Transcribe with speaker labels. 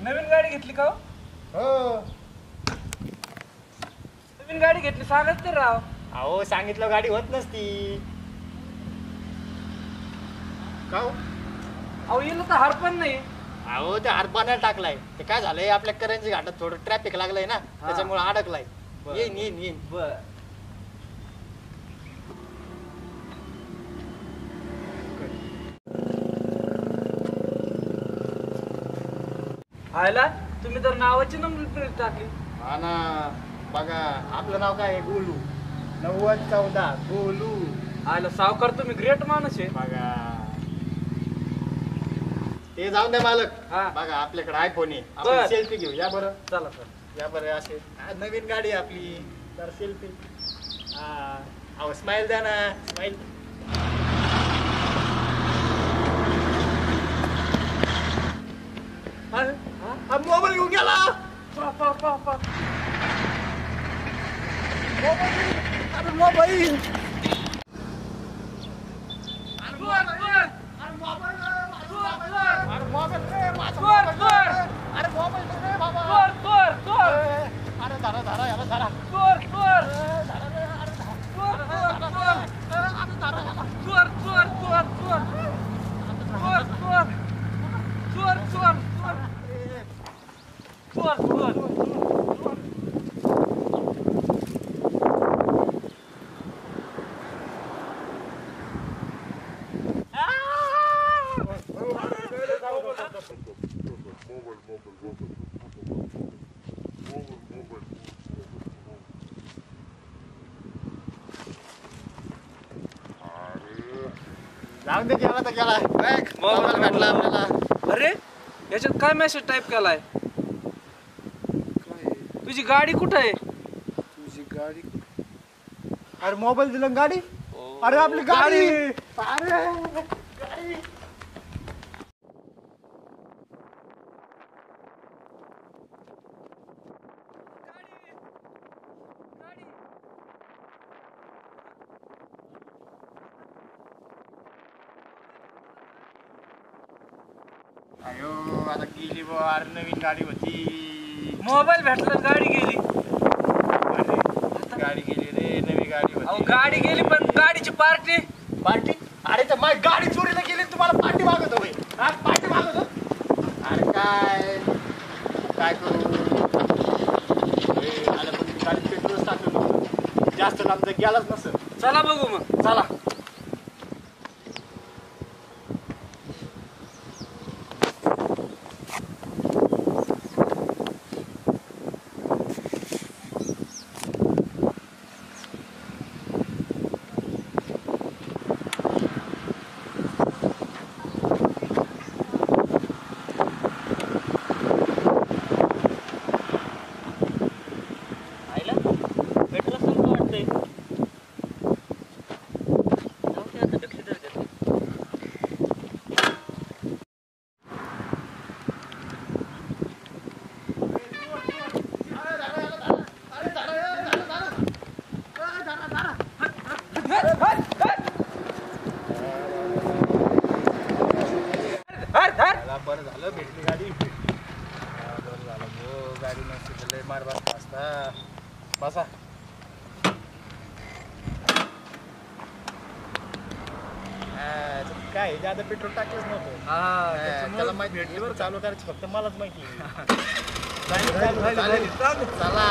Speaker 1: नवीन गाडी घेतली का?
Speaker 2: हो
Speaker 1: नवीन गाडी घेतली सांगत तर राव.
Speaker 2: अहो सांगितलं गाडी होत नसती का हो?
Speaker 1: अहो येईल तर हार पण नाही.
Speaker 2: अहो ते हरपाण्याला टाकलाय. ते काय झालंय आपल्या करंजी घाटात थोडं ट्रॅफिक लागलंय ना त्याच्यामुळे अडकलाय. येईन येईन येईन.
Speaker 1: बर आयला तुम्ही तर नावाची नंबर प्लेट टाकली.
Speaker 2: हा ना बघा आपलं नाव काय आहे? गोलू 9014 गोलू.
Speaker 1: आयला सावकार तुम्ही ग्रेट माणूस आहे.
Speaker 2: बघा ते जाऊन द्या मालक.
Speaker 1: हा.
Speaker 2: बघा आपल्याकडे आयफोन आहे.
Speaker 1: बर.
Speaker 2: आपण सेल्फी घेऊ. या बरं
Speaker 1: चला सर
Speaker 2: या बरं. असे नवीन गाडी आपली तर सेल्फी. हा अहो स्माइल द्या ना. स्माइल. मोबाईल घेऊन गेला. अरे मोबाईल. अरे धरा धरा याला धरा. जाऊन दे. गेला तर गेला. मोबाईल भेटला आपल्याला.
Speaker 1: अरे याच्यात काय मेसेज टाईप केलाय? तुझी गाडी कुठे आहे?
Speaker 2: तुझी गाडी. अरे मोबाईल दिला गाडी. अरे आपली गाडी. अरे गाडी. अयो आता गेली बा. अरे नवीन गाडी होती.
Speaker 1: मोबाईल भेटला गाडी गेली.
Speaker 2: अरे गाडी गेली रे. नवी गाडी
Speaker 1: अहो
Speaker 2: होती.
Speaker 1: गाडी गेली पण गाडीची पार्टी.
Speaker 2: पार्टी. अरे तर माझी गाडी चोरीला गेली. तुम्हाला पार्टी मागवतो भाई. हा पार्टी मागवतो. अरे काय काय करू. आला पण गाडी पेट्रोल टाकलं. जास्त लांब तर गेलाच नसेल.
Speaker 1: चला बघू मग.
Speaker 2: चला. गाडी नसती तर लय मार बसला असता. बसा. काय ज्यादा पेट्रोल टाकलंच नव्हतं. त्याला माहिती चालू करायचं फक्त मलाच माहिती. चला